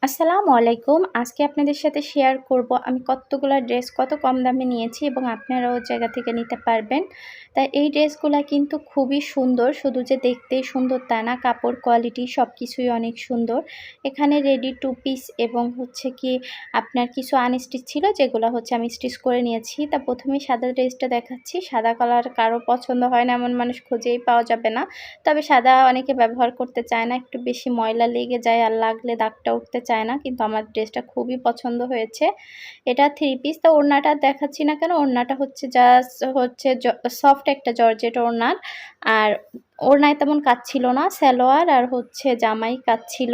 আসসালামু আলাইকুম। আজকে আপনাদের সাথে শেয়ার করব আমি কতগুলা ড্রেস কত কম দামে নিয়েছি এবং আপনারাও ওই জায়গা থেকে নিতে পারবেন। তাই এই ড্রেসগুলা কিন্তু খুবই সুন্দর, শুধু যে দেখতেই সুন্দর তা না, কাপড় কোয়ালিটি সব কিছুই অনেক সুন্দর। এখানে রেডি টু পিস এবং হচ্ছে কি আপনার কিছু আনস্টিচ ছিল, যেগুলো হচ্ছে আমি স্টিচ করে নিয়েছি। তা প্রথমেই সাদা ড্রেসটা দেখাচ্ছি। সাদা কালার কারো পছন্দ হয় না এমন মানুষ খুঁজেই পাওয়া যাবে না। তবে সাদা অনেকে ব্যবহার করতে চায় না, একটু বেশি ময়লা লেগে যায় আর লাগলে দাগটা উঠতে চায় না, কিন্তু আমার ড্রেসটা খুবই পছন্দ হয়েছে। এটা থ্রি পিস। তো ওড়নাটা দেখাচ্ছি না কেন, ওড়নাটা হচ্ছে জাস্ট হচ্ছে সফট একটা জর্জেট ওড়নার। আর ওড়নায় তেমন কাজ ছিল না, সালোয়ার আর হচ্ছে জামাই কাজ ছিল।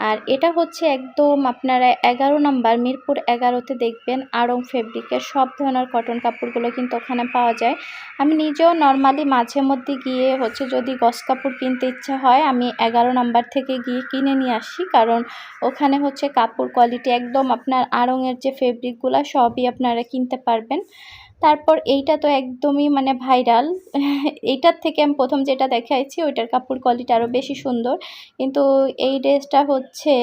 আর এটা হচ্ছে একদম আপনারা 11 নাম্বার মিরপুর 11-তে দেখবেন আড়ং ফেব্রিকের সব ধরনের কটন কাপড়গুলো কিন্তু ওখানে পাওয়া যায়। আমি নিজেও নর্মালি মাঝে মধ্যে গিয়ে হচ্ছে যদি গস কাপড় কিনতে ইচ্ছা হয় আমি 11 নাম্বার থেকে গিয়ে কিনে নিয়ে আসি, কারণ ওখানে হচ্ছে কাপড় কোয়ালিটি একদম আপনার আড়ংয়ের যে ফেব্রিকগুলো সবই আপনারা কিনতে পারবেন। তারপর এইটা তো একদমই মানে ভাইরাল। এইটার থেকে আমি প্রথম যেটা দেখাইছি ওইটার কাপড় কোয়ালিটি আরও বেশি সুন্দর, কিন্তু এই ড্রেসটা হচ্ছে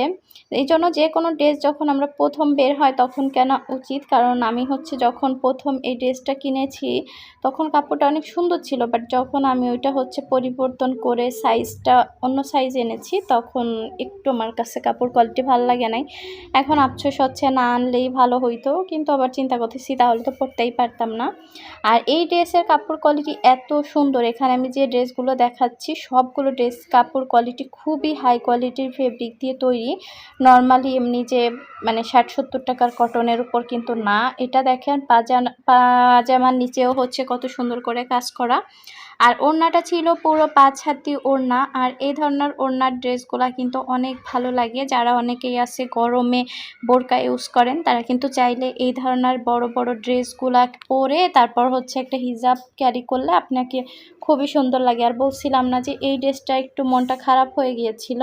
এই জন্য যে কোনো ড্রেস যখন আমরা প্রথম বের হয় তখন কেনা উচিত, কারণ আমি হচ্ছে যখন প্রথম এই ড্রেসটা কিনেছি তখন কাপড়টা অনেক সুন্দর ছিল, বাট যখন আমি ওইটা হচ্ছে পরিবর্তন করে সাইজটা অন্য সাইজ এনেছি তখন একটু আমার কাছে কাপড় কোয়ালিটি ভালো লাগে নাই। এখন আফসোস হচ্ছে না আনলেই ভালো হইতো, কিন্তু আবার চিন্তা করতেছি তাহলে তো পরতেই পারতাম না। আর এই ড্রেসের কাপড় কোয়ালিটি এত সুন্দর, এখানে আমি যে ড্রেসগুলো দেখাচ্ছি সবগুলো ড্রেস কাপড় কোয়ালিটি খুবই হাই কোয়ালিটির ফেব্রিক দিয়ে তৈরি। নর্মালি এমনি যে মানে 60-70 টাকার কটনের উপর কিন্তু না। এটা দেখেন পাজামার নিচেও হচ্ছে কত সুন্দর করে কাজ করা। আর ওড়নাটা ছিল পুরো 5 হাতি ওড়না। আর এই ধরনের ওড়নার ড্রেসগুলা কিন্তু অনেক ভালো লাগে। যারা অনেকেই আছে গরমে বোরকা ইউজ করেন তারা কিন্তু চাইলে এই ধরনের বড় বড় ড্রেসগুলা পরে তারপর হচ্ছে একটা হিজাব ক্যারি করলে আপনাকে খুবই সুন্দর লাগে। আর বলছিলাম না যে এই ড্রেসটা একটু মনটা খারাপ হয়ে গিয়েছিল,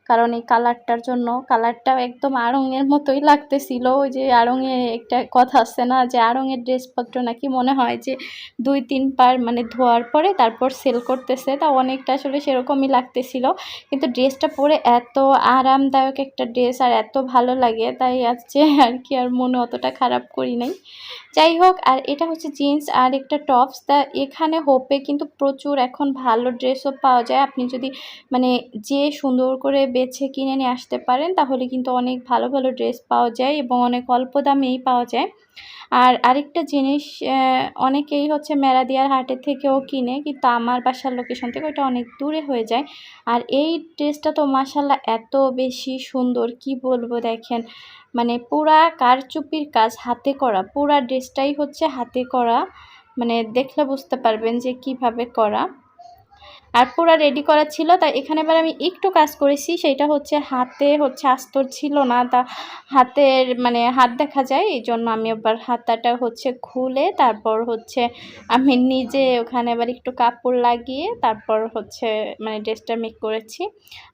কারণ এই কালারটার জন্য। কালারটাও একদম আড়ংয়ের মতোই লাগতেছিল। ওই যে আড়ংয়ে একটা কথা আছে না যে আড়ংয়ের ড্রেসপত্র নাকি মনে হয় যে 2-3 বার মানে ধোয়ার পরে তারপর সেল করতেছে, তা অনেকটা আসলে সেরকমই লাগতেছিল। কিন্তু ড্রেসটা পরে এত আরামদায়ক একটা ড্রেস আর এত ভালো লাগে, তাই আজকে আর কি আর মনে অতটা খারাপ করি নাই। যাই হোক, আর এটা হচ্ছে জিন্স আর একটা টপস। তা এখানে হোপে কিন্তু প্রচুর এখন ভালো ড্রেসও পাওয়া যায়। আপনি যদি মানে যে সুন্দর করে বেছে কিনে নিয়ে আসতে পারেন তাহলে কিন্তু অনেক ভালো ভালো ড্রেস পাওয়া যায় এবং অনেক অল্প দামেই পাওয়া যায়। আর আরেকটা জিনিস, অনেকেই হচ্ছে মেরাদিয়ার হাটের থেকেও কিনে, কিন্তু আমার বাসার লোকেশন থেকে ওইটা অনেক দূরে হয়ে যায়। আর এই ড্রেসটা তো মাশাআল্লাহ এত বেশি সুন্দর, কি বলবো, দেখেন মানে পুরা কারচুপির কাজ হাতে করা, পুরা ড্রেসটাই হচ্ছে হাতে করা, মানে দেখলে বুঝতে পারবেন যে কিভাবে করা। আর পুরা রেডি করা ছিল। তাই এখানে এবার আমি একটু কাজ করেছি, সেটা হচ্ছে হাতে হচ্ছে আস্তর ছিল না, তা হাতের মানে হাত দেখা যায়, এই জন্য আমি আবার হাতাটা হচ্ছে খুলে তারপর হচ্ছে আমি নিজে ওখানে আবার একটু কাপড় লাগিয়ে তারপর হচ্ছে মানে ড্রেসটা মেক করেছি।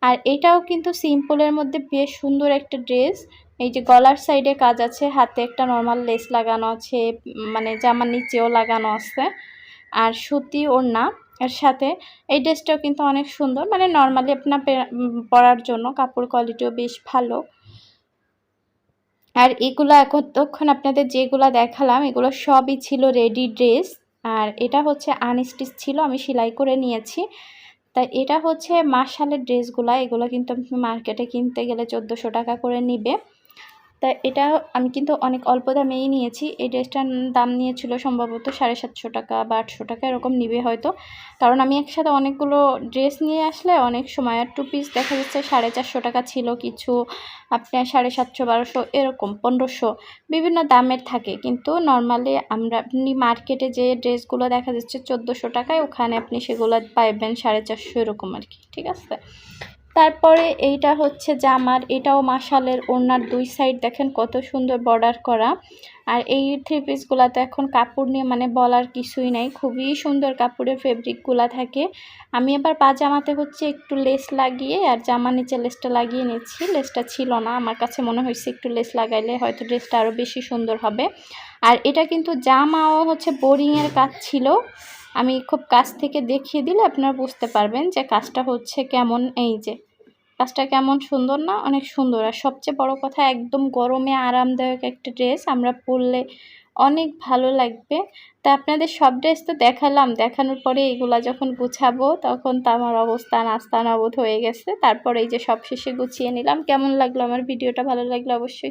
আর এটাও কিন্তু সিম্পলের মধ্যে বেশ সুন্দর একটা ড্রেস। এই যে গলার সাইডে কাজ আছে, হাতে একটা নর্মাল লেস লাগানো আছে, মানে জামার নিচেও লাগানো আছে, আর সুতি ওড়না এর সাথে। এই ড্রেসটাও কিন্তু অনেক সুন্দর, মানে নর্মালি আপনার পরার জন্য কাপড় কোয়ালিটিও বেশ ভালো। আর এগুলো এতক্ষণ আপনাদের যেগুলা দেখালাম এগুলো সবই ছিল রেডি ড্রেস। আর এটা হচ্ছে আনস্টিচ ছিল, আমি সেলাই করে নিয়েছি। তাই এটা হচ্ছে মার্শালের ড্রেসগুলা, এগুলো কিন্তু আপনি মার্কেটে কিনতে গেলে 1400 টাকা করে নিবে। তা এটা আমি কিন্তু অনেক অল্প দামেই নিয়েছি। এই ড্রেসটার দাম নিয়েছিল সম্ভবত 750 টাকা বা 800 টাকা এরকম নিবে হয়তো, কারণ আমি একসাথে অনেকগুলো ড্রেস নিয়ে আসলে অনেক সময়। আর 2 পিস দেখা যাচ্ছে 450 টাকা ছিল, কিছু আপনার 750-1200 এরকম 1500 বিভিন্ন দামের থাকে। কিন্তু নর্মালি আপনি মার্কেটে যে ড্রেসগুলো দেখা যাচ্ছে 1400 টাকায়, ওখানে আপনি সেগুলো পাইবেন 450 এরকম আর কি, ঠিক আছে। তারপরে এইটা হচ্ছে জামার, এটাও মাশালের ওড়নার 2 সাইড দেখেন কত সুন্দর বর্ডার করা। আর এই থ্রি পিসগুলাতে এখন কাপড় নিয়ে মানে বলার কিছুই নাই, খুবই সুন্দর কাপড়ের ফেব্রিকগুলা থাকে। আমি আবার পাজামাতে হচ্ছে একটু লেস লাগিয়ে আর জামার নিচে লেসটা লাগিয়ে নিচ্ছি। লেসটা ছিল না, আমার কাছে মনে হয়েছে একটু লেস লাগাইলে হয়তো ড্রেসটা আরও বেশি সুন্দর হবে। আর এটা কিন্তু জামাও হচ্ছে বোরিংয়ের কাজ ছিল, আমি খুব কাছ থেকে দেখিয়ে দিলে আপনারা বুঝতে পারবেন যে কাজটা হচ্ছে কেমন। এই যে কাজটা কেমন সুন্দর না? অনেক সুন্দর। আর সবচেয়ে বড় কথা একদম গরমে আরামদায়ক একটা ড্রেস আমরা পরলে অনেক ভালো লাগবে। তা আপনাদের সব ড্রেস তো দেখালাম। দেখানোর পরে এগুলা যখন গুছাবো তখন তো আমার অবস্থা নাস্তানাবুদ হয়ে গেছে। তারপরে এই যে সবশেষে গুছিয়ে নিলাম। কেমন লাগলো আমার ভিডিওটা? ভালো লাগলে অবশ্যই